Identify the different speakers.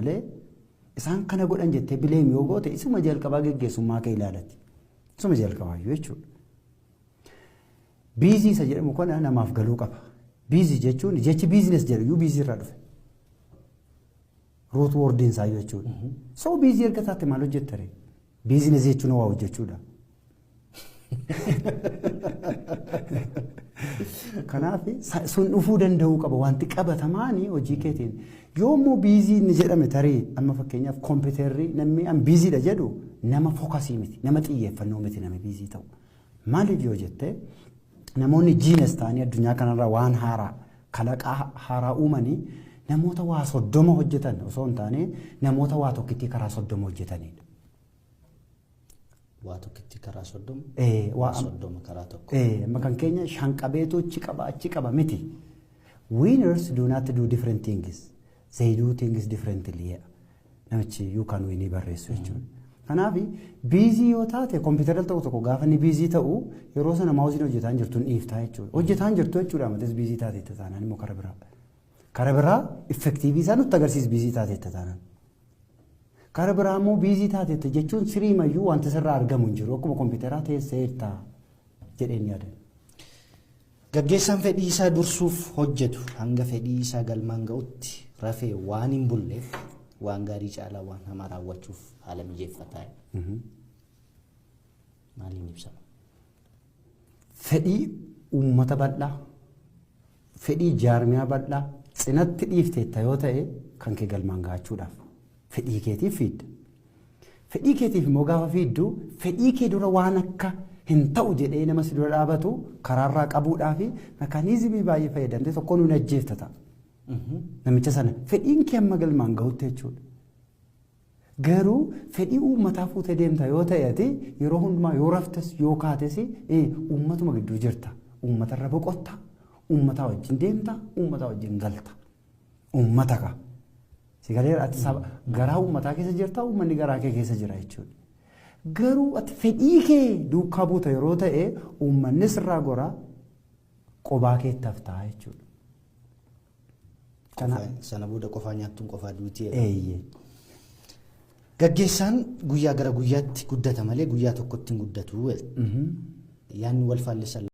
Speaker 1: malee isaan kana godhan jettee bileem yoo goote isuma jalqabaa geggeessummaa kee ilaalatti. Isuma jalqabaa jechuudha. Biizii isa jedhamu kana namaaf galuu qaba. Biizii jechuun jechi biizines jedhu iyyuu biizii irraa dhufe. Root wordiin isaa jechuudha. So biizii erga taate maal hojjettare? Biizines jechuun waa hojjechuudha. Kanaaf sun dhufuu danda'uu qaba wanti qabatamaanii hojii keetiin. Yoommoo biizii inni jedhame tarii amma fakkeenyaaf kompiitarrii namni an biiziidha jedhu nama fookasii miti nama xiyyeeffannoo miti nama biizii ta'u. Maaliif yoo jettee namoonni jiinas ta'anii addunyaa kanarra waan haaraa kalaqaa haaraa uumanii namoota waa 30 hojjetan osoo hin taane namoota waa tokkitti karaa 30 hojjetanidha.
Speaker 2: Waa tokkitti karaa 30?
Speaker 1: Waa
Speaker 2: 30 karaa tokko.
Speaker 1: Makan keenya shanqabeetu achi qaba miti. Winners do not do different things. They do things differently. Namichi you can win barreessu jechuudha. Kanaaf biizii yoo taate kompiitara tokko gaafa ni biizii ta'u yeroo sana maawuziin hojjetaan jirtu ni dhiiftaa jechuudha. Hojjetaan jirtu jechuudha matas biizii taate itti taanaan immoo kara biraa. Kara biraa effektiivii isaa nutti agarsiisa biizii taate itti taanaan. Kara biraa immoo biizii taate jechuun siriimayyuu wanta sirraa argamu hin jiru akkuma kompiitaraa teesseetta jedheen yaada.
Speaker 2: Gaggeessaan fedhii isaa dursuuf hojjetu hanga fedhii isaa galmaan ga'utti rafee waan hin bulleef waan gaarii caalaa waan hamaa raawwachuuf haala mijeeffataa. Maaliin ibsama?
Speaker 1: Fedhii uummata bal'aa, fedhii jaarmiyaa bal'aa cinatti dhiifteetta yoo ta'e kan kee galmaan ga'achuudhaaf fedhii keetiif fiidda. Fedhii keetiif immoo gaafa fiiddu fedhii kee dura waan akka hin ta'u jedhee nama si dura dhaabatu karaarraa qabuudhaa fi mekaaniizimii baay'ee fayyadamtee tokko nuun ajjeefta ta'a. Namicha sana fedhiin kee amma galmaan ga'utti jechuudha. Garuu fedhii uummataa fuutee deemta yoo ta'e ati yeroo hundumaa yoo raftes yoo kaates uummatuma gidduu jirta. Uummatarra boqotta, uummataa wajjin deemta, uummataa wajjin galta. Uummata ka. Sigalee ati garaa uummataa keessa jirta, uummanni garaa kee keessa jira jechuudha. Garuu ati fedhii kee duukaa buuta yeroo ta'e uummanni sirraa goraa qobaa keetti haftaa jechuudha.
Speaker 2: Sana booda qofaa nyaattuun qofaa duutii. Gaggeessaan guyyaa gara guyyaatti guddata malee guyyaa tokkotti hin guddatu. Yaanni wal faallisan